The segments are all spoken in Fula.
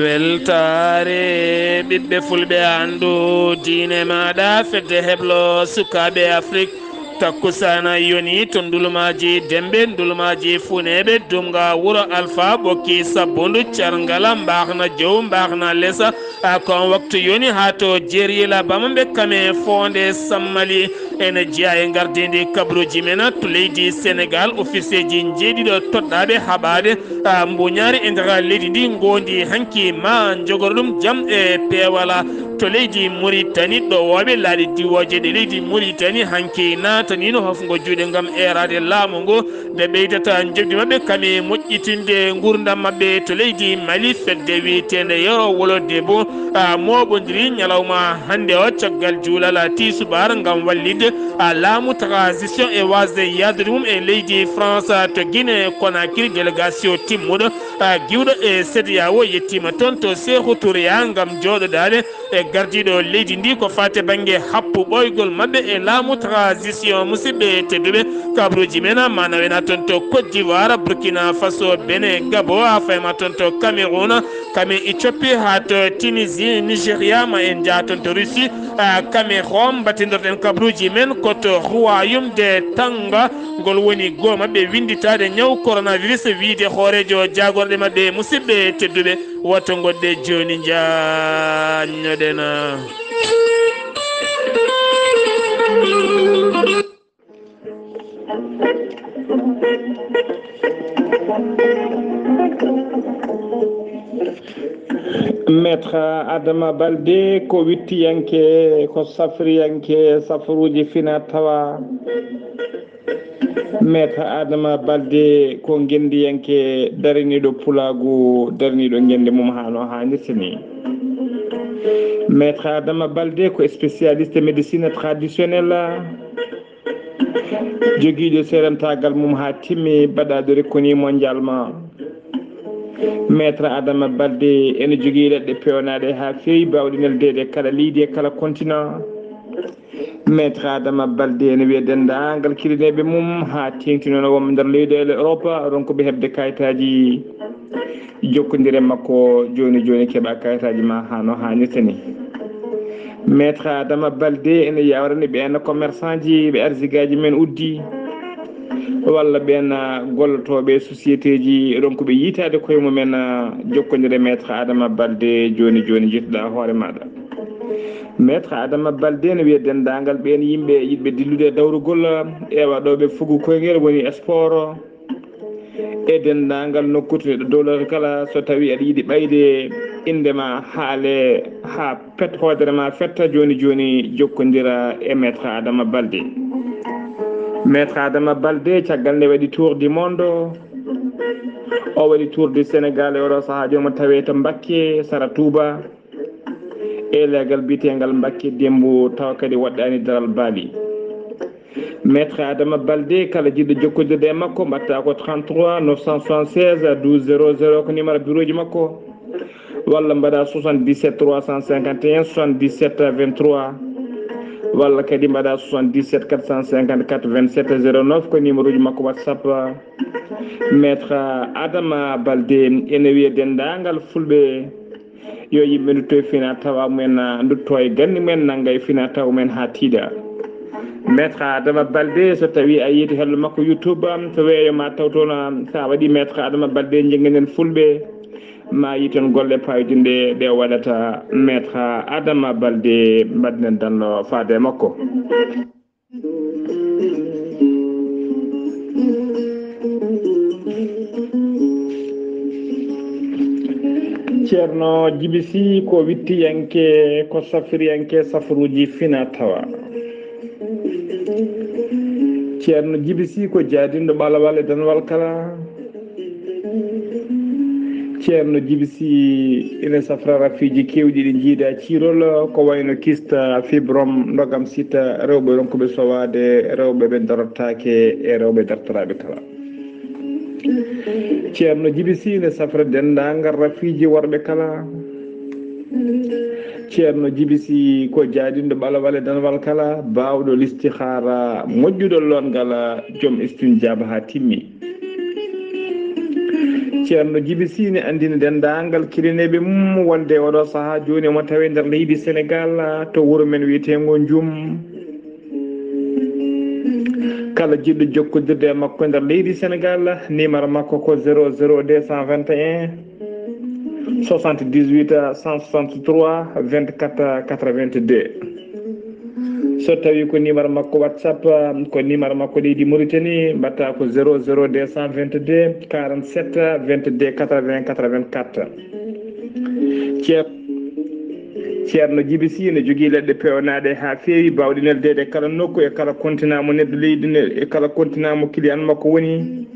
weltare ɓiɓɓe fulɓe andu diine maɗa fedde heblo sukaɓe Afrique takkusana yoni to ndulumaji dembe ndulumaji funeɓe dumga wuro alpha ɓokki sabbundu carngala mbahna jow mbahna lesa kon waktu yoni ha to jeeriyela bamaɓe kame fonde sammali ene jeeya e gardidi kabruji men to leydi Sénégal officier ji jeeɗiɗo toɗɗaɓe haɓade mbuñari e nder leydi ndi gondi hanki ma jogoro ɗum jaam e pewala to leydi Mauritanie ɗo woɓe laaɗi diwoje ɗe leydi Mauritanie hanki natanino hofgo juuɗe gam erade laamu ngu ɓe ɓeydata jebdi mabɓe kame moƴƴitinde gurdam mabɓe to leydi Mali fedde witende yo wolode bo moɓodiri ñalawma hande o caggal juulala tisubar gam wallide laamu transition e wasde yadde mum e leydi France to Guinée Conakry délégation timmuɗo giwɗo e CEDEAO yettima toon to Sékou Touré gam joɗodade e gardiɗo leydi ndi ko fate banggue happu ɓoygol mabɓe e laamu transition musidɓe tedduɓe kabruji men manawena toon to Côte d'Ivoire Burkina Faso Bénin Gabon ha fayma toon to Cameroun kame Éthiopie ha to Tunisie Nigéria ma en jaa toon to Russie Cameroun batidorɗen kabruji men koto royaume de Tanga ngol woni goo mabɓe winditade ñaw coronavirus wiide hoorejo jagorɗe mabɓe musidɓe tedduɓe woto goɗɗe joni jañoɗena maître Adama Baldé ko wittiyanke ko safriyanke safaruji fina tawa maître Adama Baldé ko gendiyanke dariniɗo pulagu dariniɗo gende mum hano hannirtini maître Adama Baldé ko spécialiste médecine traditionnelle joguiɗo serentagal mum ha timmi baɗaɗo rekkoni mondialement maître Adama Baldé ene jogui leɗɗe pewnaɗe ha fewi bawɗe neldede kala leydi e kala continent maître Adama Baldé ene wiya dendagal kilineɓe mum ha tengtinono wonɓe nder leyɗele Europe ronkoɓe hebde kayitaji jokkodire makko joni joni keeɓa kayitaji ma hano hannirtani maître Adama Baldé ene yawrani ɓen commerçant ji ɓe arsigaji men uddi walla ɓen gollotoɓe société ji ronkoɓe yitade koye mumen jokkodire maître Adama Baldé joni joni jettuɗa hoore maɗa maître Adama Baldé ne wiya dendagal ɓen yimɓe yiɗɓe dillude e dawrugol e waɗoɓe fugu koyngel woni sport e dendagal nokkutuɗe dowlata kala so tawi aɗa yiiɗi ɓayde indema haale ha pet hoodere ma fetta joni joni jokkodira e maître Adama Baldé maître Adama Baldé caggal nde waɗi tour du monde o waɗi tour du Sénégal e oɗo saaha jomo tawe to Mbacké Sara Touba e legal bitegal Mbacké Dembo taw kadi waɗɗani daral Bali maître Adama Baldé kala jiɗɗo jokkodirde e makko mbatta ko 33 976 12 00 ko numéro bureau ji makko walla mbaɗa 77 351 77 23 walla kadi mbaɗa 77 454 27 09 ko numéro ji makko WhatsApp maître Adama Baldé ene wiya dendagal fulɓe yo yimɓe dutto fina tawa mumen dutto e gandi mumen nangga e fina tawa mumen ha tiiɗa maître Adama Baldé so tawi a yiiti hello makko YouTube to weeyo ma taw toon sa waɗi maître Adama Baldé jenguenen fulɓe ma yi toon golle payodinde ɗe waɗata maître Adama Baldé mbaɗinen danno faade makko ceerno Djiby Sy ko wittiyanke ko safriyanke safaruji fina tawa ceerno Djiby Sy ko jaadinɗo ɓalawal e danwal kala ceerno Djiby Sy ene safra rafiji kewɗi ɗi jiida cirol ko wayno kista fibrom ndogam sita rewɓe ronkoɓe sowade rewɓe ɓe darotake e rewɓe dartoraɓe kala ceerno Djiby Sy ne safra dendagal rafiji worɓe kala ceerno jibisi ko jaadindo ɓalawale danwal kala bawɗo listihara moƴƴuɗo longal joom istindiaba ha timmi ceerno jibisi ne andina dendagal kilineɓe mum wonde oɗo saaha joni mo tawi nder leydi sénégal to wuuro men wiyetego Jum kala jiɗɗo jokkodirde e makko nder leydi sénégal numéro makko ko 00 221 78 163 24 82 so tawi ko numéro makko WhatsApp ko numéro makko leydi Mauritanie mbatta ko 00 222 47 22 80 84 ceerno jibisi ne jogui leɗɗe pewnaɗe ha fewi bawɗi neldede kala nokku e kala continent mo neɗɗo leydi e kala continent mo client makko woni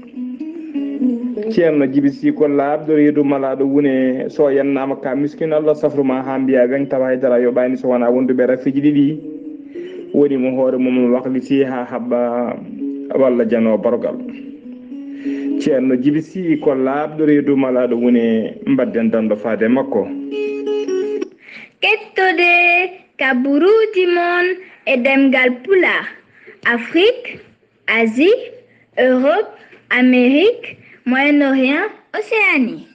ceerno jibisi ko laaɓɗo reedu malaɗo wune so yannama ka miskine Allah safruma ha mbiya wen tawa haydara yoɓani so wona wonduɓe rafiji ɗiɗi woni mo hoore mum wakliti ha haɓɓa walla jano barogal ceerno jibisi ko laaɓɗo reedu malaɗo wune mbadden dando faade makko kettode kaburuji mon e demgal pulaar Afrique, Asie, Europe, Amérique, Moyen-Orient, Océanie.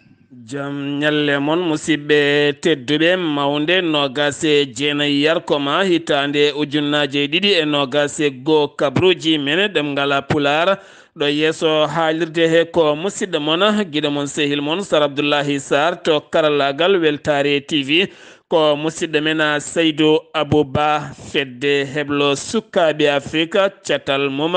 Jam nyalle mon musidɓe tedduɓe mawnde nogase jeenayi yarkoma hitande ujunnaje ɗiɗi e nogase goo kabruji men ɗemgal pular ɗo yeeso haalirde he ko musidɗo mon guiɗo mon sehil mon Sar Abdoullahi Sarr to karallagal Weltare TV ko musidɗo men Seydou Abouba fedde heblo sukaɓe Afrique catal mum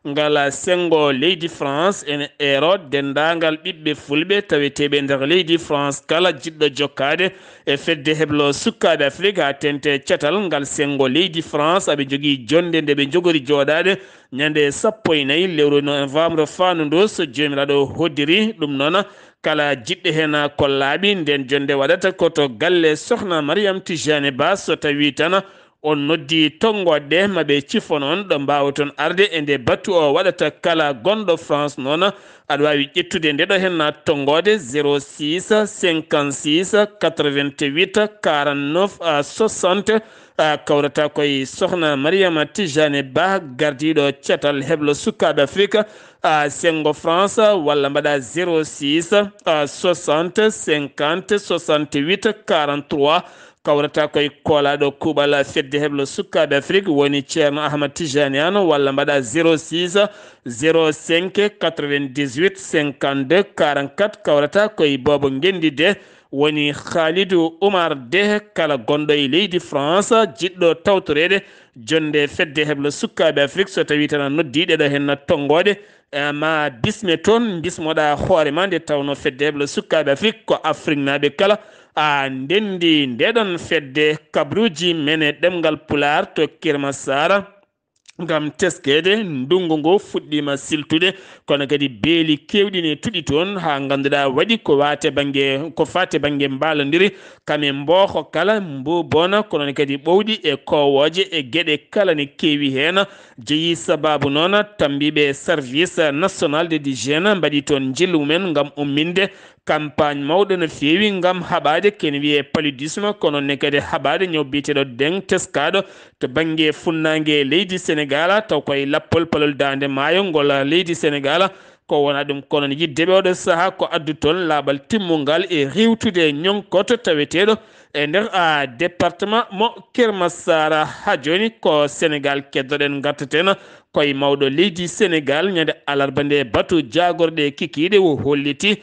ngala sengo leydi France en ero dendagal ɓiɓɓe fulɓe taweteɓe nder leydi France kala jiɗɗo jokkade e fedde heblo sukaɓe Afrique ha tente catal ngal sengo leydi France aɓe jogui jonde nde ɓe jogori joɗade ñande 14 lewru novembre fandu ndu so jomiraɗo hoddiri ɗum noon kala jiɗɗo hen kollaɓi nden jonde waɗata koto galle sohna Mariam Tijane Ba so tawi tan on noddi tongoɗe maɓe cifonon ɗo mbawa toon arde e nde battu o waɗata kala gonɗo France noon aɗa wawi ƴettude ndeɗo hen tongode 06 56 88 49 60 kawrata koye sohna Mariama Tijane Ba gardiɗo catal heblo sukaɓe Afrique sengo France walla mbaɗa 06 60 50 68 43 kawrata koye koolaɗo kuuɓal fedde heblo sukaɓe Afrique woni ceerno Ahmad Tijani an walla mbaɗa 06 05 98 52 44 kawrata koye bobo gendide woni Khalidou Oumar De kala gonɗo e leydi France jiɗɗo tawtorede jonde fedde heblo sukaɓe Afrique so tawi tan noddiɗe ɗo hen tongode ma bisme toon bismoɗa hoore ma nde tawno fedde heblo sukaɓe Afrique ko Afrique naɓe kala ndendi ndeɗon fedde kabruji mene ɗemgal pular to Kirma Sara ngam teskede ndungu ngu fuɗɗima siltude kono kadi beeli kewɗine tuɗi toon ha ganduɗa waɗi ko fate banggue mbalodiri kame mboko kala mbubona kono kadi ɓowɗi e kowoje e gueɗe kala ne kewi hen jeeyi sababu noon tambiɓe service national de d'hygiène mbaɗi toon jillu mumen ngam umminde campagne mawɗo no fewi ngam haɓade kene wiye paludisme kono ne kadi haɓade ñaw biyeteɗo deng teskaɗo to banggue funnague leydi Sénégal taw koye lappol palol dande maayo ngol leydi Sénégal ko wona ɗum kono ne yiddeɓe oɗo saaha ko addu toon laaɓal timmungal e riwtude ñonkoto taweteɗo e nder département mo Kermassara ha joni ko Sénégal keddoɗen gartaten koye mawɗo leydi Sénégal ñande alarba nde batu jagorɗe kikiɗe o holliti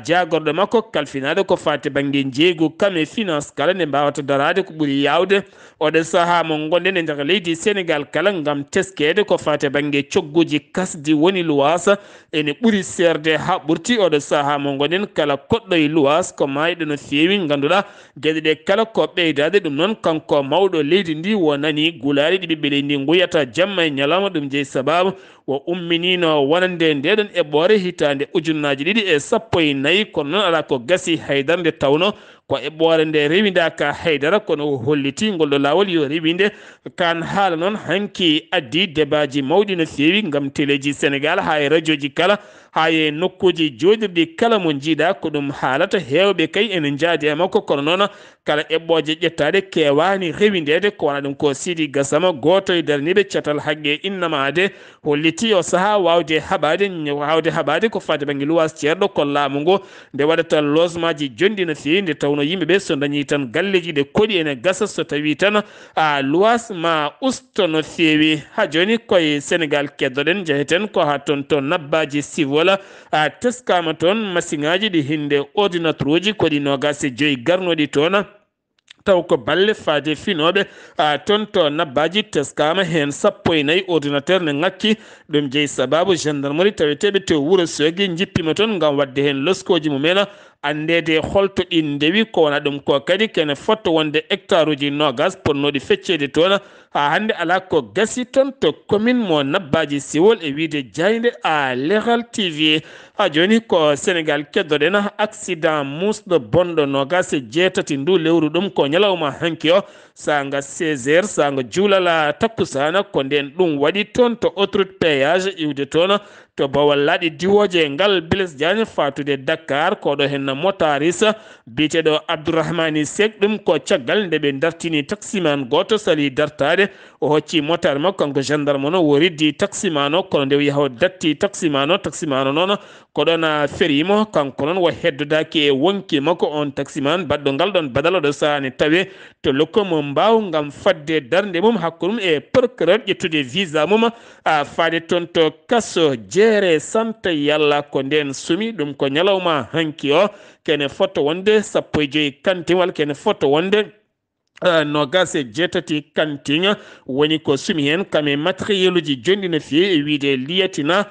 jagorɗo makko kalfinaɗo ko fate banggue jeeygu kame finance kala nde mbawata darade ko ɓuuri yawde oɗo saaha mo gonɗen e nder leydi Sénégal kala gam teskede ko fate banggue cogguji kasdi woni luwasa ene ɓuuri serde ha ɓurti oɗo saaha mo gonɗen kala koɗɗo e luwas ko mayɗo no fewi ganduɗa gueɗe ɗe kala ko ɓeydade ɗum noon kanko mawɗo leydi ndi wonani gulari ɗi ɓiɓɓe leydi ndi guyata jamma e ñalawma ɗum jeeyi sababu o umminino wonande ndeɗon eɓɓore hitande ujunnaji ɗiɗi e 14 kono noon ala ko gasi haydar nde tawno ko eɓɓore nde rewida ka haydara kono holliti ngol ɗo lawol yo rewinde kan haala noon hanki addi débatji mawɗi no fewi gam téléji sénégal ha e radio ji kala ha e nokkuji joɗirɗi kala mo jiiɗa ko ɗum haalata hewɓe kay ene jaadi e makko kono noon kala eɓɓoje ƴettade kewani rewindede ko wona ɗum ko Sidi Gassama goto e darniɓe catal haqqe innamade holliti o saaha wawde haɓade ko fade banggue luwas ceerɗo ko laamu ngo nde waɗata logement ji jonɗi no fewi nde tawno yimɓeɓe so dañi tan galleji ɗe koɗi ene gasa so tawi tan luwas ma usto no fewi ha joni koye sénégal keddoɗen jaheten ko ha toon to nabbaji civol teskama toon machine aji ɗi hinde ordinateur uji koɗi nogase joyyi garnoɗi toon taw ko balle faade finoɓe toon to nabbaji teskama hen 14 ordinateur ne ngakki ɗum jeeyi sababu gendarmerie taweteɓe to Wourossogui jippima toon gam wadde hen loskoji mumen andede holto ɗi ndewi ko wona ɗum ko kadi kene fotto wonde hectare uji nogas ponnoɗi feccede toon ha hande ala ko gasi toon to commune mo nabbaji siwol e wiide jayde Leral TV ha joni ko sénégal keddoɗen accident musɗo bonɗo nogas e jeetati ndu lewru ɗum ko ñalawma hanki o sanga 16h sanga juulala takkusana ko nden ɗum waɗi toon to autoroute péage iwde toon to bawal laaɗi diwoje ngal Blaise Diagne fatude Dakar koɗo hen motaris biteɗo Abdourahmani Seck ɗum ko caggal nde ɓe dartini taximan goto sali dartade o hocci motar makko kanko gendarme no wo riddi taximan o kono nde yaho datti taximan o noon koɗon ferimo kanko noon wo heddodaki e wonki makko on taximan baɗɗo ngal ɗon badal oɗo sahani tawe to lokkomo mbaw gam fadde darde mum hakkuɗum e procureur ƴettude visa mum faade toon to kasso jeere santa yalla ko nden sumi ɗum ko ñalawma hanki o kene fotto wonde 15 kantin walla kene fotto wonde nogas e jeetati kantin woni ko sumi hen kame matériel uji jonɗi no fewi e wiide liyatina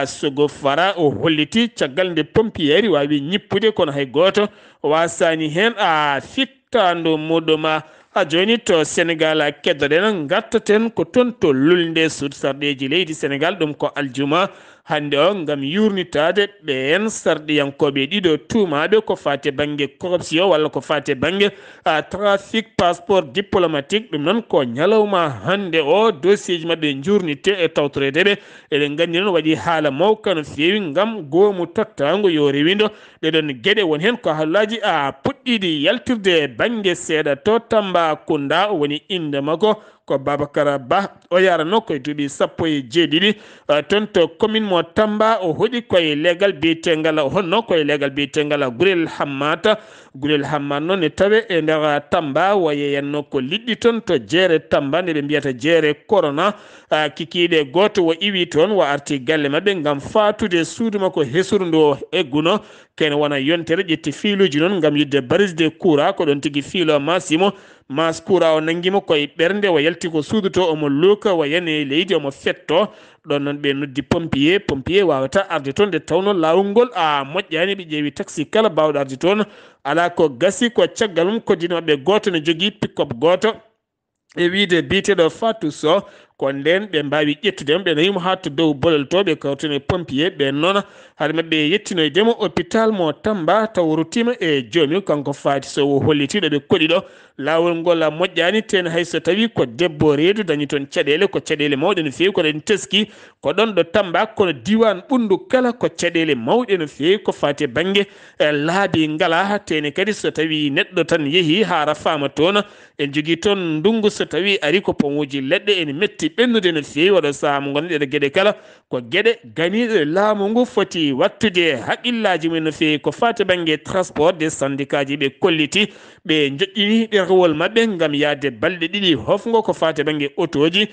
sogo fara o holliti caggal nde pompieri wawi ñippude kono hay goto wasani hen fittando muɗum ha joni to sénégal keddoɗen gattaten ko toon to lulnde sarɗeji leydi sénégal ɗum ko aljuma hande o gam yurnitade ɓen sarɗiyankoɓe ɗiɗo tumaɓe ko fate banggue corruption walla ko fate banggue trafic passeport diplomatique ɗum noon ko ñalawma hande o dossier ji mabɓe jurnite e tawtoredeɓe eɗen gandi noon waɗi haala mawka no fewi gam goomu tottago yo rewido ɗeɗon gueɗe woni hen ko haalaji puɗɗiɗi yaltirde banggue seeɗa to Tambacounda woni inde makko ko Babacar Ba o yarano koye duuɓi 17 toon to commune mo Tamba o hoɗi koye legal biyetengal honno koye legal biyetengal Gurel Hammata noon ne tawe e nder Tamba wayeyanno ko liɗɗi toon to jeere Tamba nde ɓe mbiyata jeere corona kikiɗe goto wo iwi toon wo arti galle mabɓe gam fatude suudu makko hesuru ndu egguno kene wona yontere ƴetti fiiluji noon gam yidde barisde courant ko ɗon tigui fiilo Massimo mas courant o nanguimo koye ɓernde o yalti ko suudu to omo luuka o yani leydi omo fetto ɗon noon ɓe noddi pompier wawata arde toon nde tawno lawol ngol moƴƴani ɓe ƴeewi taxi kala bawɗo arde toon ala ko gasi ko caggal mum koddinoɓe goto ne jogui pick-up goto e wiide biteɗo Fatou Sow ko nden ɓe mbawi ƴettudemo ɓe nayimo ha to dow bolol to ɓe kawtene pompier ɓe noon haade mabɓe yettinoydemo hôpital mo Tamba taw rutima e joomi kanko Fatou Sow o hollitiɗo ɓe koɗi ɗo lawol ngol moƴƴani ten hayso tawi ko debbo reedu dañi toon caɗele ko caɗele mawɗe no fewi koɗen teski ko ɗon ɗo Tamba kono diwan ɓundu kala ko caɗele mawɗe no fewi ko fate banggue laabi ngala tene kadi so tawi neɗɗo tan yeehi ha rafama toon en jogui toon ndungu so tawi ari ko pomoji leɗɗe ene metti ɓennude no fewi waɗo saaha mo gonɗen ɗeɗo gueɗe kala ko gueɗe ganiɗe laamu ngu foti wattude haqqillaji mumen no fewi ko fate banggue transport des syndicat ji ɓe kolliti ɓe joƴƴini ɗerwol mabɓe gam yaade balɗe ɗiɗi hofgo ko fate banggue autoji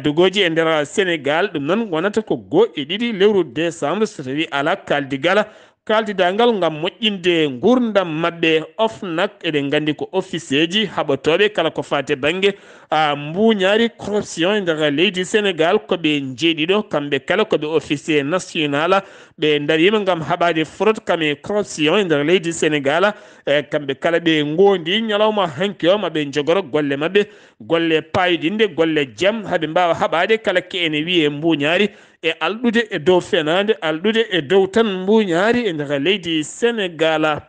dogoji e nder Sénégal ɗum noon wonata ko 1 e 2 lewru décembre so tawi ala kaldigal kaldidangal gam moƴƴinde gurdam mabɓe OFNAC eɗen gandi ko officier ji haɓatoɓe kala ko fate banggue mbuñaari corruption e nder leydi Sénégal koɓe jeeɗiɗo kamɓe kala koɓe officier national ɓe darima gam haɓade fraude kame corruption e nder leydi Sénégal kamɓe kala ɓe gondi ñalawma hanki o maɓe jogoro golle mabɓe golle payɗinde golle jaam haaɓe mbawa haɓade kala ke ene wiye mbuñaari e alɗude e dow fenade alɗude e dow tan mbuñaari e nder leydi Sénégal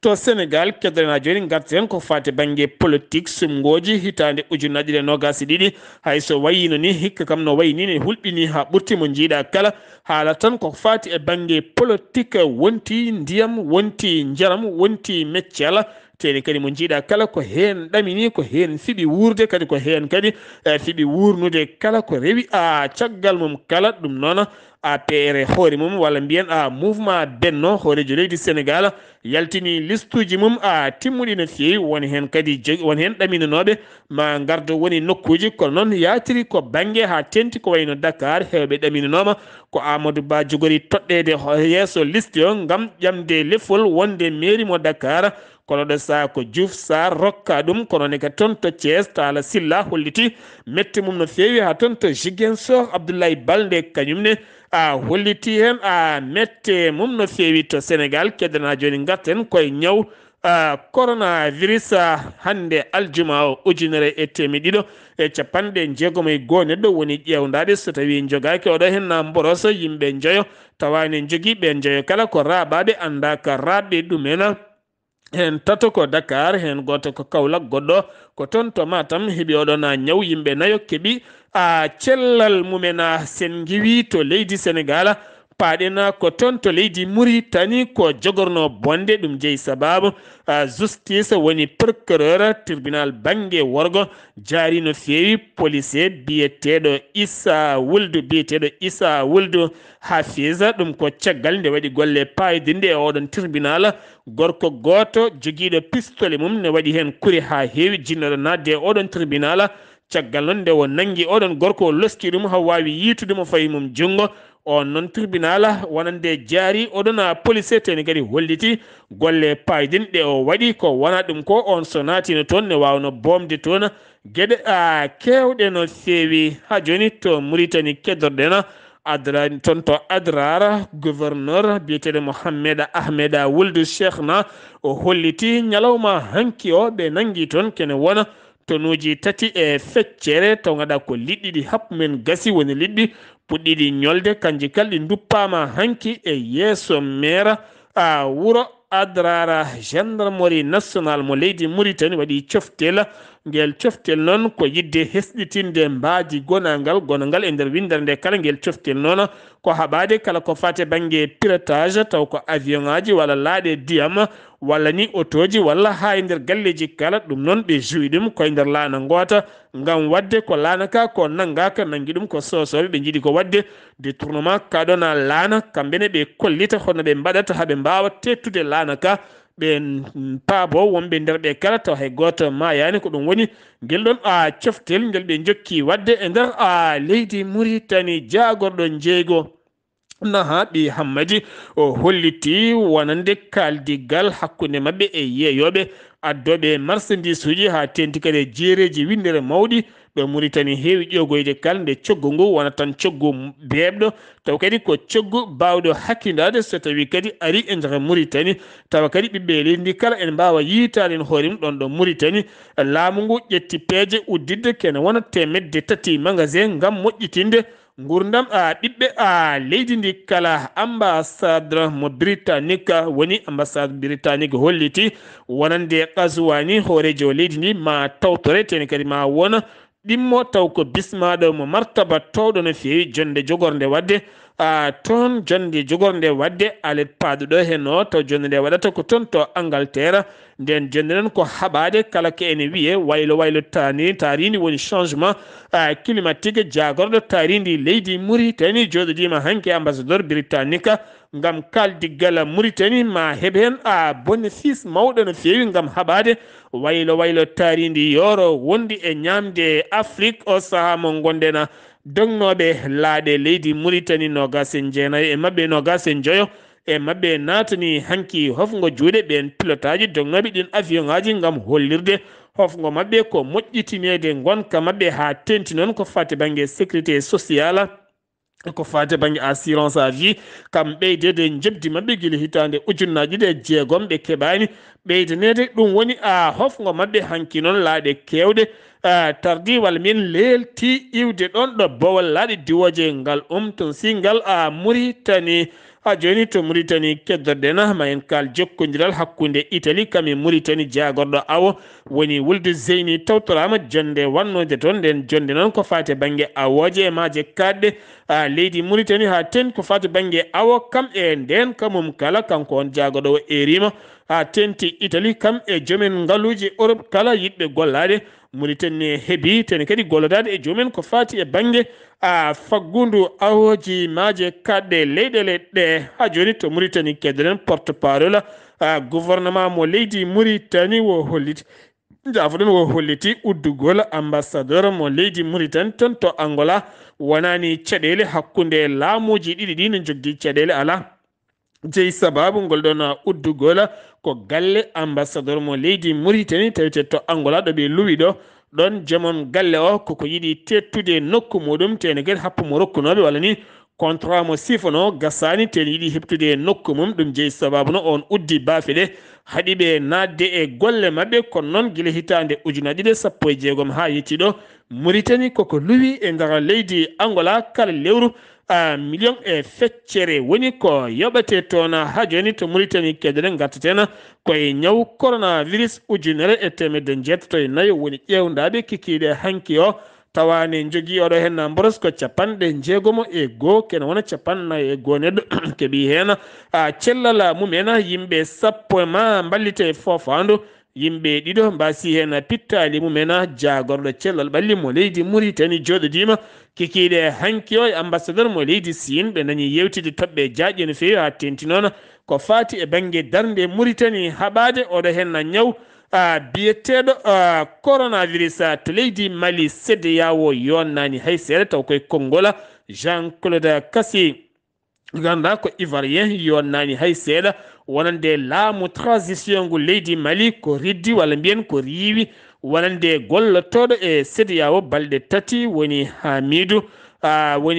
to Sénégal kedrena joni garten ko fate bange politique sumgoji hitande ujunnaji le nogasi didi hayso wayino ni hikka kam no wayni ne hulbini ha burti mo jida kala hala tan ko fati e bange politique wonti ndiyam wonti njaram wonti meccala teni kadi mo jiida kala ko hen ɗamini ko hen fiɓi wurde kadi ko hen kadi fiɓi wurnude kala ko rewi a caggal mum kala ɗum noon APR hoore mum walla mbiyen mouvement benno hoorejo leydi Sénégal yaltini listuji mum timmuɗi no feewi woni hen kadi woni hen ɗaminanoɓe ma gardo woni nokkuji kono noon yatiri ko banggue ha tenti ko wayno Dakar hewɓe ɗaminanoma ko Amadou Ba jogori toɗɗede yesso liste o gam ƴamde lefol wonde mairie mo Dakar kono ɗo saa ko Diouf Sarr rokka ɗum kono ne ka toon to Thiès Talla Sylla holliti metti mum no feewi ha toon to Ziguinchor Abdoulaye Baldé kañumne holliti hen mette mum no feewi to Sénégal keddana joni garten koye ñaw coronavirus hande aljuma o ujunere e temedɗiɗo e capanɗe jeegom e goho neɗɗo woni ƴewdade so tawi jogaki oɗo hen na mboroso yimɓe joyo tawani jogui ɓe joyo kala ko raɓaɓe anda ka raɓɓe ɗumen hen tato ko Dakar hen goto ko Kaolack goɗɗo ko toon to Matam heeɓi oɗon ñaw yimɓe nayo keeɓi cellal mumen sen giwi to leydi Sénégal paɗena ko toon to leydi Mauritanie ko jogorno bonde ɗum jeeyi sababu justice woni procureur tribunal bangue worgo jaari no feewi policier biyeteɗo Issa Wuldu Hafiz ɗum ko caggal nde waɗi golle payidinde e oɗon tribunal gorko goto joguiɗo pistolet mum ne waɗi hen kuuri ha heewi jinnoɗo nadde e oɗon tribunal caggal noon nde o nangi oɗon gorko o loski ɗum ha wawi yitude fayi mum jungo on noon tribunal wonande jaari oɗon policier teni kadi holliti golle payidinɗe o waɗi ko wona ɗum ko on so natino toon ne wawno bomde toon gueɗe kewɗe no feewi ha joni to Mauritanie keddorɗen toon to Adrar gouverneur biyeteɗo Mohamed Ahmed Wuld Cheikhna o holliti ñalawma hanki o ɓe nangi toon kene wona tonuji tati e feccere taw gaɗa ko liɗɗi ɗi hapmumen gasi woni liɗɗi puɗɗiɗi ñolde kanji kal ɗi duppama hanki e yeeso maire wuro Adrara gendarmerie national mo leydi Mauritanie waɗi coftel ngel coftel noon ko yidde hesɗitinde mbaadi gonangal e nder windere nde kala ngel coftel noon ko haɓade kala ko fate banggue pilotage taw ko avion ngaji walla laaɗe ndiyam walla ni autoji walla ha e nder galleji kala ɗum noon ɓe joui ɗum koye nder laana goota ngam wadde ko laana ka ko nanggaka nangi ɗum ko sosoɓe ɓe jiiɗi ko wadde détournement kaɗona laana kamɓene ɓe kollita hono ɓe mbaɗata haaɓe mbawa tettude laana ka ɓe paabo wonɓe nder ɓe kala taw hay goto mayani ko ɗum woni ngel ɗon coftel ngel ɓe jokki wadde e nder leydi Mauritanie jagorɗo jeeygo naha ɓi Hammadi o holliti wonande kaldigal hakkude mabɓe e yeeyoɓe addoɓe marchandise uji ha tenti kadi jeereji windere mawɗi ɗo Mauritanie heewi ƴogoyde kal nde coggu ngu wona tan coggu beebɗo taw kadi ko coggu bawɗo hakkindade so tawi kadi ari e nder Mauritanie tawa kadi ɓiɓɓe leydi ndi kala en mbawa yitade hoore mum ɗon ɗo Mauritanie laamu ngu ƴetti peeje uddidde kene wona temedde tati magasin ngam moƴƴitinde gurdam ɓiɓɓe leydi ndi kala ambassade mo britannique woni ambassade britannique holliti wonande Qazouani hoorejo leydi ndi ma tawtore tene kadi ma wona ɗimmo taw ko bismaɗo mo martaba towɗo no feewi jonde jogorde wadde toon jonde jogorde wadde alet paaduɗo hen o taw jonde nde waɗata ko toon to Angleterre nden jonde noon ko haɓade kala ke ene wiye waylo tarini woni changement climatique jagorɗo taridi leydi Mauritanie joɗodima hanke ambassadeur britannique ngam kaldiggal Mauritanie ma heɓ hen bénéfice mawɗo no feewi ngam haɓade waylo taridi yoro wondi e ñamde Afrique o saaha mo gondena dognoɓe laaɗe leydi Mauritanie nogasen jeenayi e mabɓe nogasen joyo e mabɓe natani hanki hofgo juuɗe ɓen pilotaji dognoɓe ɗin avion ngaji ngam hollirde hofgo mabɓe ko moƴƴitinede gonka mabɓe ha tenti noon ko fate banggue sécurité sociale ko fate banggue assurance à vie kam ɓeydede jebdi mabɓe guila hitande ujunnaji ɗe jeegom ɓe keɓani ɓeydanede ɗum woni hofgo mabɓe hanki noon laaɗe kewɗe tardi walla min lelti iwde ɗon ɗo bowal laaɗe diwoje ngal ton si ngal Mauritanie ha joni to Mauritanie keddordena ma en kal jokkodiral hakkunde Italie kam e Mauritanie jagorɗo awo woni Wulde Zeyni tawtorama jonde wannode toon nden jonde noon ko fate banggue awoje e maje kadɗe leydi Mauritanie ha ten ko fate banggue awo kam e nden kamum kala kanko on jagorɗo o erima ha tenti Italie kam e joomen ngaluji Europe kala yiɗɓe gollade Mauritanie heebi ten kadi gollodade e joomen ko fati e banggue faggundu awoji maje kadɗe leyɗele ɗe ha joni to Mauritanie keddoren porte parole gouvernement mo leydi Mauritanie wo holliti jafoɗon wo holliti uddugol ambassadeur mo leydi Mauritanie ton to Angola wonani caɗele hakkunde laamuji ɗiɗi ɗi no jogdi caɗele ala jeyi sababu ngol ɗon uddugol ko galle ambassadeur mo leydi Mauritanie tawete to Angola ɗo ɓe luwi ɗo ɗon jomon galle o koko yiɗi tettude nokku muɗum tene kadi happu mo rokkunoɓe walla ni contrat mo sifono gasani ten yiɗi heɓtude nokku mum ɗum jeyi sababu no on uddi baafe ɗe haɗi ɓe nadde e golle mabɓe kono noon guila hitande ujunaje ɗiɗi sappo e jeegom ha yettiɗo Mauritanie koko luwi e nder leydi Angola kala lewru million e feccere woni ko yoɓete toon ha joni to Mauritanie keddoɗen gartaten koye ñaw coronavirus ujunere e temedde jeetato e nayo woni ƴewdaɓe kikiɗe hanki o tawane jogui oɗo hen boros ko capanɗe jeegomo e goho kene wona capannayyi e goho neɗɗo keeɓi hen cellal mumen yimɓe sappo ma ballite fofandu yimɓe ɗiɗo mbasi hen pittali mumen jagorɗo cellal ɓalli mo leydi Mauritanie joɗodima kikiɗe hanki o e ambassadeur mo leydi Sin ɓe dañi yewtide toɓɓe jaƴƴe no fewi ha tenti noon ko fati e banggue darde Mauritanie haɓade oɗo hen ñaw biyeteɗo coronavirus to leydi Mali CEDEAO yonnani hay seeɗa taw koye Kongola Jean-Claude Kassi ganda ko ivoirien yonnani hay seeɗa wonande laamu transition ngu leydi Mali ko riddi walla mbiyen ko riiwi wonande gollotoɗo e CEDEAO balɗe tati woni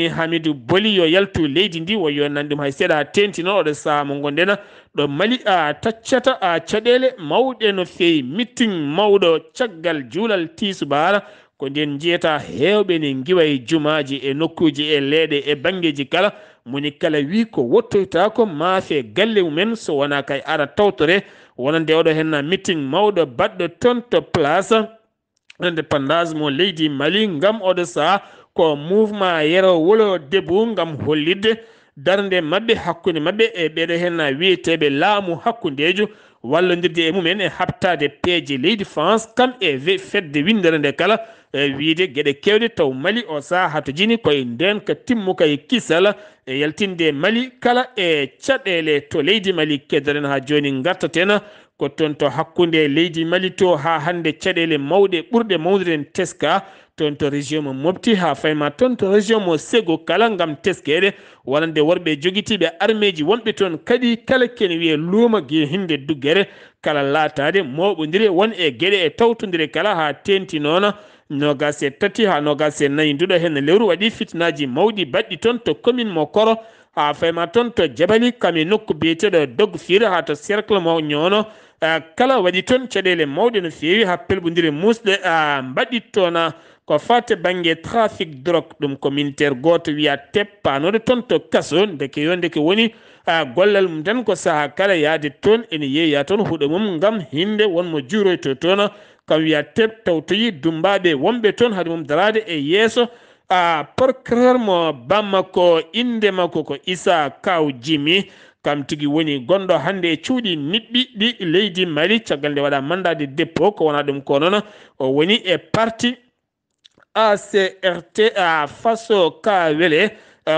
Hamidou Boli yo yaltu leydi ndi wo yonnani ɗum hay seeɗa ha tenti noon oɗo saaha mo gonɗen ɗo Mali taccata caɗele mawɗe no fewi meeting mawɗo caggal juulal tisubara ko nden jiyata hewɓe ne giwa e jumaji e nokkuji e leeɗe e banggueji kala moni kala wi ko wottoyta ko maafe galle mumen so wona kay ara tawtore wonande oɗo hen meeting mawɗo baɗɗo toon to place indépendance mo leydi Mali ngam oɗo saaha ko mouvement yero wolo debu ngam hollidde darde mabɓe hakkude mabɓe e ɓeɗo hen wiyeteɓe laamu hakkudejo wallodirde e mumen e habtade peeje leydi France kam e fedde windere nde kala wiide gueɗe kewɗe taw Mali o saaha hato jini koye nden ka timmuka e kisal e yaltinde Mali kala e caɗele to leydi Mali keddoren ha joni gartaten ko toon to hakkude leydi Mali to ha hande caɗele mawɗe ɓurɗe mawnude teska toon to région mo Mopti ha fayma toon to région mo Sego kala ngam teskede wonande worɓe joguitiɓe armeji wonɓe toon kadi kala kene wiye luuma guie hinde duggere kala laatade mawɓodiri won e gueɗe e tawtodire kala ha tenti noon nogas e tati ha nogas e nayyi nduɗo hen lewru waɗi fitnaji mawɗi baɗɗi toon to commune mo Koro ha fayma toon to Jabali kami nokku biyeteɗo Dogfir ha to cercle mo Ñoono kala waɗi toon caɗele mawɗe no fewi ha pelɓodiri musɗe mbaɗi toon ko fate banggue trafic drogue ɗum communautaire goto wiya teppanode toon to kaso ndeke woni gollal mum tan ko saaha kala yaade toon ene yeeya toon huuɗo mum ngam hinde wonmo juuroyto toon kam wiya tep tawtoyi dumbaɓe wonɓe toon haade mum darade e yeeso procureur mo Bamako inde makko ko Issa Kaw Jimi kam tigi woni gonɗo hande e cuuɗi niɓɓi ɗi leydi Mali caggal nde waɗa mandat de dépôt ko wona ɗum ko noon o woni e parti ACRT Faso Kawele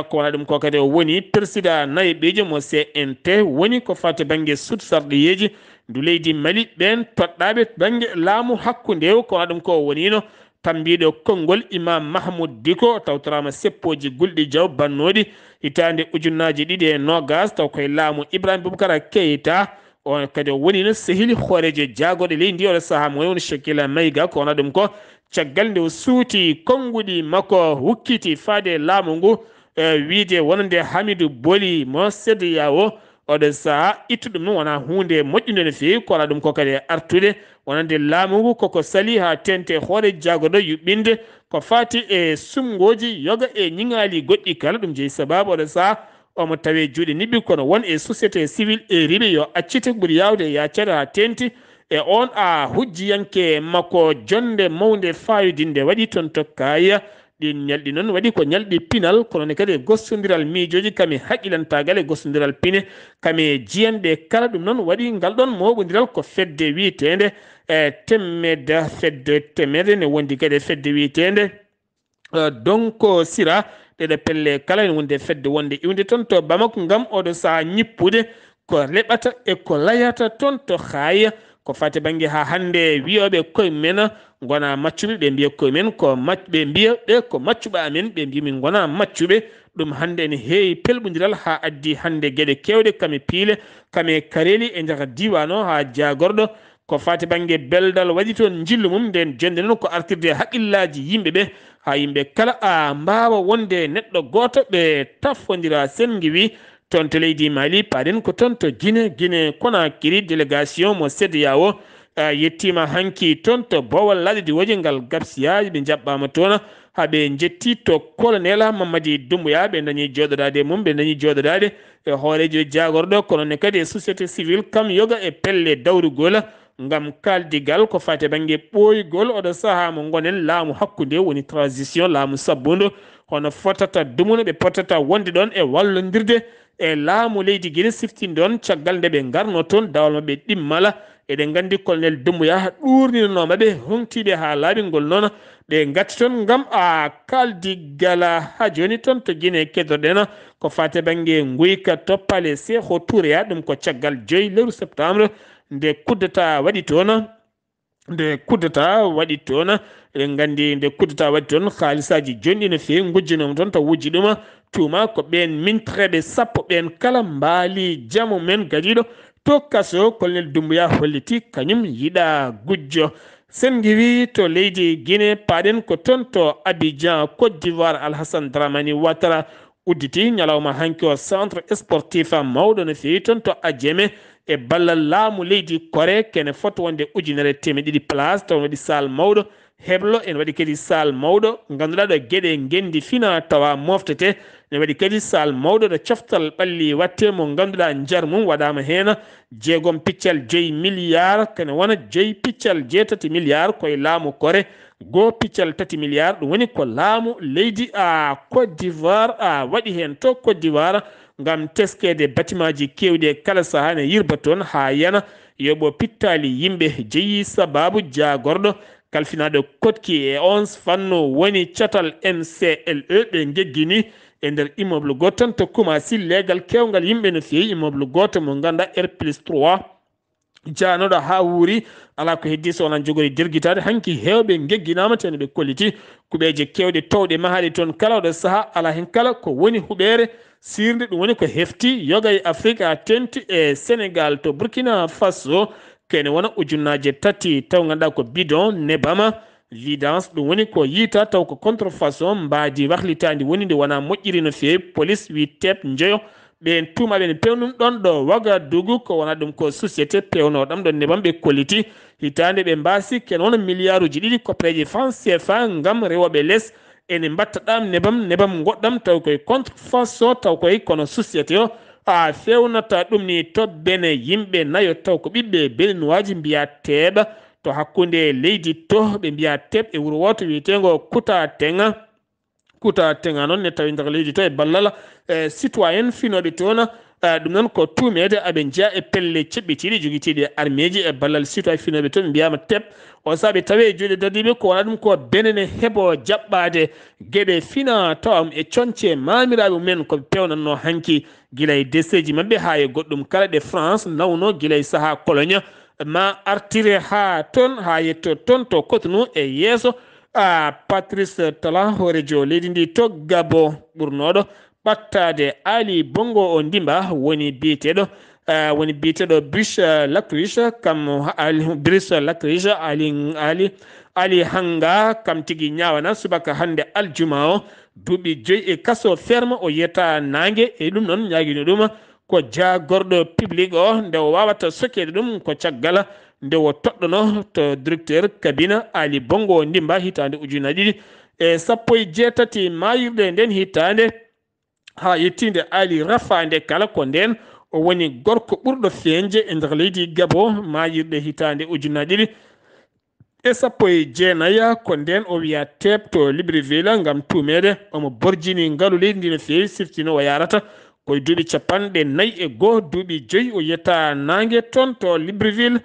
ko wona ɗum ko kadi o woni président nayiɓejo mo CNT woni ko fate banggue sutsarɗiyeji ndu leydi Mali ɓen toɗɗaɓe banggue laamu hakkude ko wona ɗum ko o wonino tambiɗo konngol Imam Mahmoud Diko tawtorama seppoji gulɗi jaw bannoɗi hitande ujunnaji ɗiɗi e nogas taw koye laamu Ibrahima Boubacara Keita on kadi o wonino sehili hoorejo jaagoɗe leydi oɗo saaha mo woni Shekila Mayiga ko wona ɗum ko caggal nde o suuti konnguɗi makko hukkiti faade laamu ngu wiide wonande Hamidou Boli mo CEDEAO oɗo saaha ittuɗum ɗum wona hunde moƴƴude no fewi ko wona ɗum ko kadi artude wonande laamu ngu koko sali ha tente hoore jaagoɗo yuɓɓinde ko fati e sumgoji yoga e ñiŋali goɗɗi kala ɗum jeeyi sababu oɗo saaha omo tawe juuɗe niɓɓi kono won e société civile e riɓe yo accite ɓuri yawde yaccere ha tenti e on a hujjiyanke makko jonde mawde fayodinde waɗi toon to kaya ɗin ñalɗi noon waɗi ko ñalɗi pinal kono ne kadi e gostodiral miijoji kami haqqilantagal e gostodiral pine kami jiyanɗe kala ɗum noon waɗi ngal ɗon moɓodiral ko fedde witende temmedde fedde temedde ne wondi kadi e fedde witende donc sira ɗeɗe pelle kala ene wonde fedde wonde iwde toon to Bamako ngam oɗo saha ñippude ko leɓata e ko layata toon to haya ko fati banggue ha hande wiyoɓe koye men gona maccuɓe ɓe mbiya koye men ko ɓe mbiya ɓe ko maccuɓe amen ɓe mbi min gona maccuɓe ɗum hande ene heewi pelɓodiral ha addi hande gueɗe kewɗe kami piile kami kareli e nder diwan o ha jagorɗo ko fati banggue beldal waɗi toon jillu mum nden jonde noon ko artirde haqqillaji yimɓeɓe ha yimɓe kala a mbawa wonde neɗɗo goto ɓe taffodira sengi wi toon to leydi Mali paɗen ko toon to Guinée Conakry délégation mo CEDEAO yettima hanki toon to bowal laɗidi woji ngal gabsiyaji ɓe jaɓɓama toon haɓe jetti to colonel Mamadi Doumbouya ɓe dañi joɗoɗade mum ɓe dañi joɗoɗade e hoorejo jagorɗo kono ne kadi e société civile kam yoga e pelle dawrugol ngam kaldigal ko fate banggue ɓoygol oɗo saaha mo gonen laamu hakkude woni transition laamu sabbudu hono fotata dumuno ɓe potata wonde ɗon e wallodirde e laamu leydi Guinée siftinde ɗon caggal nde ɓe garno toon dawal maɓe ɗimmala eɗen gandi colonel Doumbouya ɗurninomaɓe hontiɓe ha laaɓi ngol noon ɓe gatti toon ngam a kaldigala ha joni toon to Guinée keddoɗen ko fate banggue guyka toppale Sékou Touré ɗum ko caggal 5 lewru septembre nde kuddata waɗi toon eɗen gandi nde kuddata waɗi toon haalisaji jonɗi no fewi gujjinoma toon to wujji ɗuma tuma ko ɓen mintreɓe sappo ɓen kala mbaali jamu men gadiɗo to kaso colonel Doumbouya holliti kañum yiɗa gujjo sen giwi to leydi Guinée paɗen ko toon to Abidjan Côte d'Ivoire Alassane Dramani Ouattara udditi ñalawma hanki o centre sportif mawɗo no fewi toon to Adjamé e ballal laamu leydi Corée kene foto wonde 1,200 place taw waɗi salle mawɗo heblo en waɗi kadi salle mawɗo ganduɗa ɗo gueɗe gendi fina tawa moftete ne waɗi kadi salle mawɗo ɗo coftal ɓalli watte mo ganduɗa jar mum waɗama hen 6,5 milliards kene wona 5,3 milliards koye laamu Corée 2,3 milliards ɗum woni ko laamu leydi Côte d'Ivoire waɗi hen to Côte d'Ivoire ngam teskede bâtiment ji kewɗi kala saaha ne yirba toon ha yana yoɓo pittali yimɓe jeeyi sababu jagorɗo kalfinaɗo kotki e 11 fanno woni catal MCLE ɓe geggini e nder immeuble goto tan to Koumassi legal kewgal yimɓe no fewi immeuble goto mo ganduɗa R+3 janoɗo ha wuuri ala ko heddi so wonan jogori dirguitade hanki hewɓe gegginama tene ɓe kolliti kuɓeje kewɗe towɗe mahaɗe toon kala oɗo saaha ala hen kala ko woni huɓere sirde ɗum woni ko hefti yoga e Afrique a tenti e Sénégal to Burkina Faso kene wona ujunnaje 3 taw ganduɗa ko bidon nebama vidance ɗum woni ko yiita taw ko contrefaçon mbadi wahlitandi woni nde wona moƴƴiri no fewi police wi tep jeeyo ɓen tumaɓe ne pewnum ɗon ɗo Ouagadougou ko wona ɗum ko société pewnoɗam ɗon nebam ɓe kolliti hitande ɓe mbasi ken wona milliard uji 2 koppeje francs CFA ngam rewoɓe less ene mbattaɗam nebam goɗɗam taw koye contrefaçon taw koye kono société o a fewnata ɗum ni tobbene yimɓe nayo taw ko ɓiɓɓe belinoaji mbiya teeɓa to hakkunde leydi to ɓe mbiya teɓ e wuuro woto wiyetego kuta tenga noon ne tawi nder leydi to e ballal citoyen finoɓe toon ɗum noon ko tumede aɓe jeeya e pelle ceɓɓitiɗi joguitiɗi armeji e ballal citoyen finoɓe toon ɓe mbiyama teɓ o saaɓe tawi e juuɗe dadiɓe ko wona ɗum ko benene heeɓo jaɓɓade gueɗe fina tawam e conce mamiraɓe mumen koɓe pewnanno hanki guilay deseji mabɓe ha e goɗɗum kala ɗe France nawno guilay saaha Cologne ma artire ha toon ha yetto toon to Cotonou e yeeso Patrice Talon hoorejo leydi ndi to Gabon ɓurnoɗo ɓattade Ali Bongo o ndimba woni biyeteɗo Brice Lacroix kam Brice Lacroix Ali Hanga kam tigui ñawana subaka hande aljuma o duuɓi 5 e kaso ferme o yetta nangue e ɗum noon ñaguino ɗum ko jagorɗo public o nde o wawata sokkede ɗum ko caggal nde o toɗɗono to directeur cabine Ali Bongo ndimba hitande 2018 e 18 mayirɗe nden hitande ha yettinde ali rafande kala ko nden o woni gorko ɓurɗo feñje e nder leydi Gabo mayirɗe hitande ujunnaje ɗiɗi e sappo e jeenaya ko nden o wiya tebto Libreville ngam tumede omo borjini ngalu leydi ndi no feewi siftino o yarata koye duuɓi 41 duuɓi 5 o yetta nangue toon to Libreville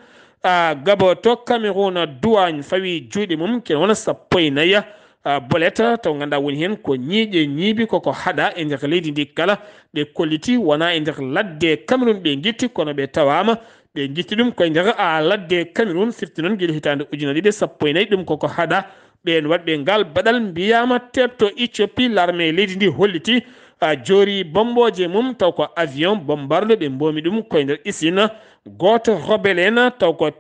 Gabo to Cameroun duwagne fawi juuɗe mum ken wona sappo e naya boleta taw ganduɗa woni hen ko ñiiƴe ñiibi koko haɗa e nder leydi ndi kala ɓe kolliti wona e nder ladde Cameroun ɓe guitti kono ɓe tawama ɓe guitti ɗum koye nder ladde Cameroun sifti noon guila hitande ujunnaje ɗiɗi sappo e nayyi ɗum koko haɗa ɓen waɗɓe ngal baɗal mbiyama tebto Éthiopie l'armée leydi ndi holliti joori bomboje mum taw ko avion bombarde ɓe mbomi ɗum koye nder isine goto rebelle en taw ko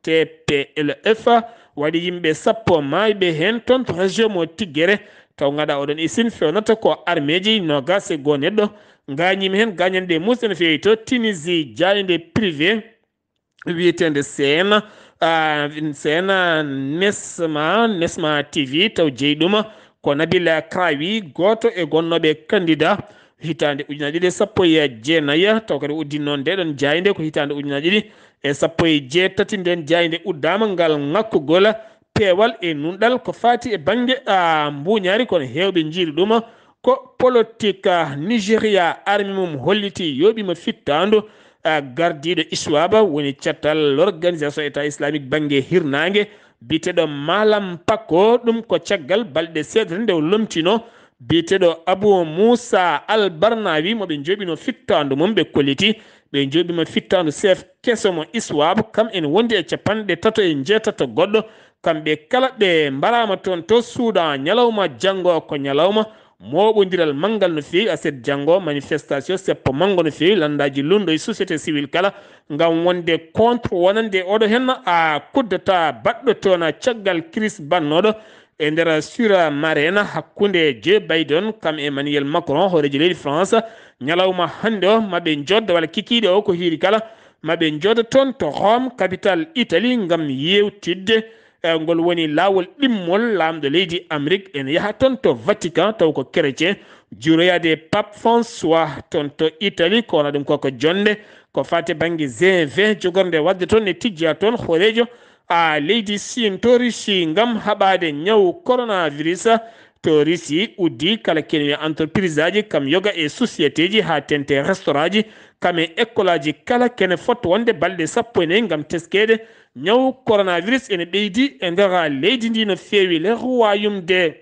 TPLF waɗi yimɓe sappo mayɓe hen toon to région mo Tiggere taw gaɗa oɗon isine fewnata ko armée ji nogas e go neɗɗo gañima hen gañande musi no fewi to Tunisie jayde privé wiyetende CN Nesma TV taw jeeyi ɗuma ko Nabila Krawi goto e gonnoɓe candidat hitande ujunnaje ɗiɗi sappo e jeenaya taw kadi uddi noon ndeɗon jayde ko hitande ujunnaje ɗiɗi e sappo e jeetati nden jayde uddama ngal ŋakkugol peewal e nunɗal ko fati e banggue mbuñari kono hewɓe jiiri ɗuma ko politique Nigéria armi mum holliti yoɓima fittandu gardiɗo ISWAB woni cettal l'organisation état islamique banggue hirnangue biteɗo Malam Pakko ɗum ko caggal balɗe seeɗa nde o lomtino biteɗo Abou Moussa Al Barnawi moɓe joɓino fittandu mum ɓe kolliti ɓe joɓima fittandu chef kesomo ISWAB kam en wondi e 37 goɗɗo kamɓe kala ɓe mbarama toon to Soudan ñalawma janggo ko ñalawma moɓodiral manggal no fewi aset janggo manifestation seppo mango no fewi landaji lundo e société civile kala ngam wonde contre wonande oɗo hen kuddata baɗɗo toon caggal crise bannoɗo e nder sur marine hakkude Joe Biden kam Emmanuel Macron horeji leydi France ñalawma hande o maɓe jodda walla kikiɗe o ko hiiri kala maɓe jodda toon to Rome capitale Italie ngam yewtidde ngol woni lawol ɗimmol lamɗo leydi Amérique ene yaha toon to Vatican taw ko chrétien juuroyade Pape François toon to Italie ko wona ɗum koko jonde ko fate banggue G20 jogorde wadde toon ne tijjiya toon horejo leydi Chine to Russie ngam haɓade ñaw coronavirus to Russie uddi kala kene entreprise aji kam yoga e société ji ha tente restaurant ji kam e école aji kala kene fotto wonde balɗe 14 ngam teskede ñaw coronavirus ene ɓeydi e nder leydi ndi no fewi le royaume de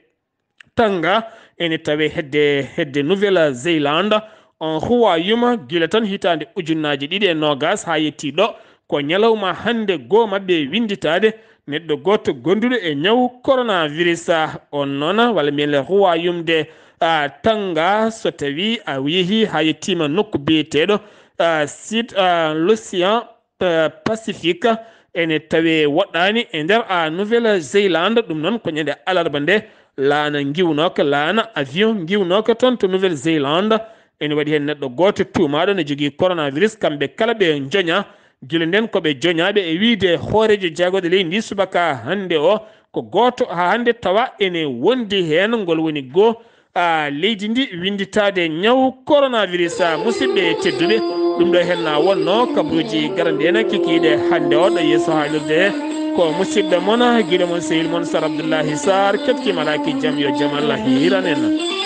Tanga ene tawe hedde Nouvelle Zélande on royaume gila tan hitande ujunnaje ɗiɗi e nogas ha yetti ɗo ko ñalawma hande goo mabɓe winditade neɗɗo goto gonduɗo e ñaw coronavirus on noon walla mbiyen le royaume de Tanga so tawi a yeehi ha yettima nokku biyeteɗo site l'océan Pacifique ene tawe woɗɗani e nder Nouvelle Zélande ɗum noon ko ñande alarba nde laana giwnoka laana avion giwnoka toon to Nouvelle Zélande ene waɗi hen neɗɗo goto tumaɗo ne jogui coronavirus kamɓe kala ɓe joña gila nden koɓe joñaɓe e wiide hoorejo jaagoɗo leydi ndi subaka hande o ko goto ha hande tawa ene wondi hen ngol woni goo leydi ndi winditade ñaw coronavirus musidɓe tedduɓe ɗum ɗo hen wonno kabaruji garandena kikiɗe hande o ɗo yeeso haalirde ko musidɗo moon guiɗo moon sehil moon Sar Abdoullahi Sarr ketkima alaki jaam yo jaam Allah hiiranen